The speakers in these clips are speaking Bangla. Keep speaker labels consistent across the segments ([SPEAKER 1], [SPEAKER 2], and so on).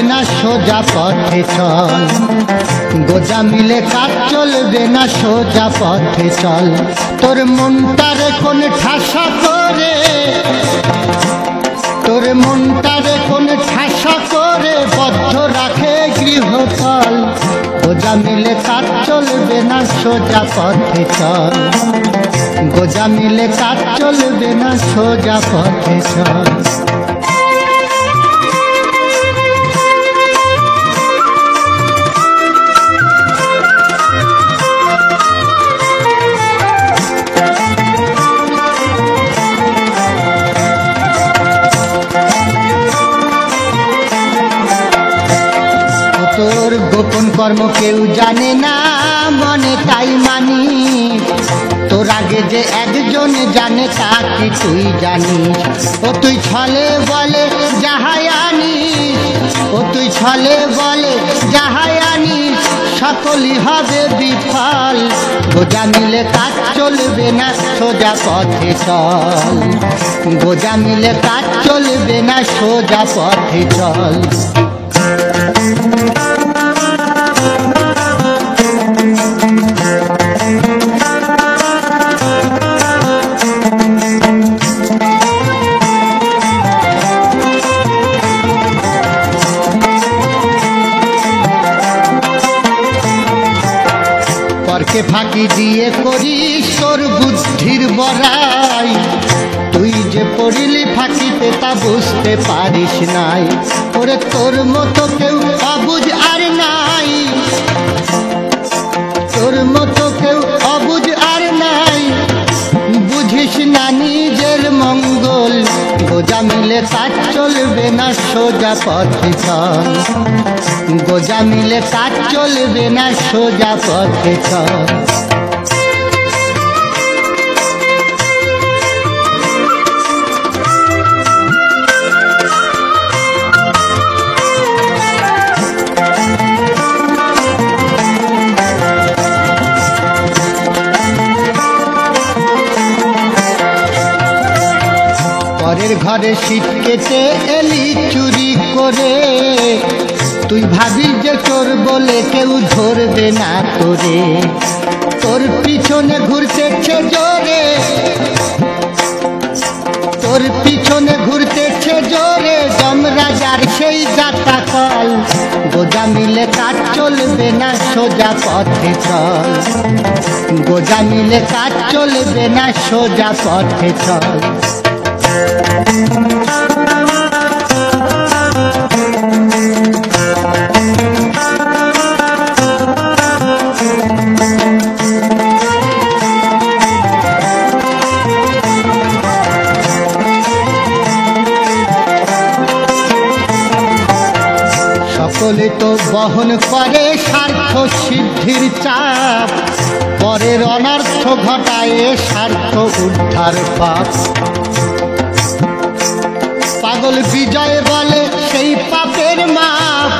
[SPEAKER 1] না সোজা পথে চল, গোজা মিলে কাজ চলবে না সোজা পথে চল। তোর মনটারে কোন ঠাসা করে, তোর মনটারে কোন ঠাসা করে বদ্ধ রাখে গৃহতল, গোজা মিলে কাজ চলবে না সোজা পথে চল, গোজা মিলে কাজ চলবে না সোজা পথে চল। তোর গোপন কর্ম কেউ জানে না, মনে তাই মানি, তোর আগে যে একজন জানে তা কি তুই জানিস? ও তুই ছলে বলে যাহাই আনিস, ও তুই ছলে বলে যাহাই আনিস, সকলই হবে বিফল, গোজা মিলে কাজ চলবে না সোজা পথে চল, গোজা মিলে কাজ চলবে না সোজা পথে চল। পরকে ফাঁকি দিয়ে করিস তোর বুদ্ধির বড়াই, তুই যে পড়িলি ফাঁকিতে তা বুঝতে পারিস নাই, ওরে তোর মতো কেউ অবুঝ আর নাই, তোর মতো কেউ অবুঝ আর নাই, বুঝিস না নিজের মঙ্গল, গোজা মিলে কাজ চলবে না সোজা পথে চল, গোজা মিলে কাজ চলবে না সোজা পথে চল। পরের ঘরে শীত কেটে এলি চুরি করে, তুই ভাবিস যে চোর বলে কেউ ধরবে না তোরে, তোর পিছনে ঘুরতেছে জোরে, তোর পিছনে ঘুরতেছে জোরে যমরাজার সেই গাতা কল, গোজা মিলে কাজ চলবে না সোজা পথে চল, গোজা মিলে কাজ চলবে না সোজা পথে চল। সকলে তো বহন করে স্বার্থ সিদ্ধির চাপ, পরের অনর্থ ঘটায় স্বার্থ উদ্ধার পাপ, পাগল বিজয় বলে সেই পাপের মাপ,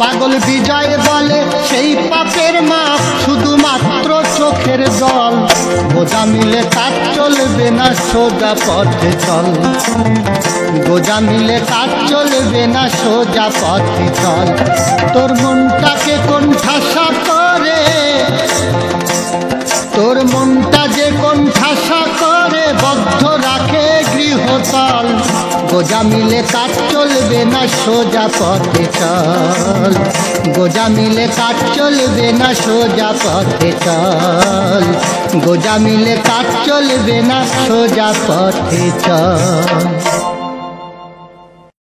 [SPEAKER 1] পাগল বিজয় বলে সেই পাপের মাপ, শুধুমাত্র চোখের জল, গোজা মিলে কাজ চলবে না সোজা পথে চল, গোজা মিলে কাজ চলবে না সোজা পথে চল। তোর মনটাকে কোন ঠাসা করে, তোর মনটা যে কোন ঠাসা করে বদ্ধ রাখে গৃহতল, গোজা মিলে কাজ চলবে না সোজা পথে চল, গোজা মিলে কাজ চলবে না সোজা পথে চল, গোজা মিলে কাজ চলবে না সোজা পথে চল।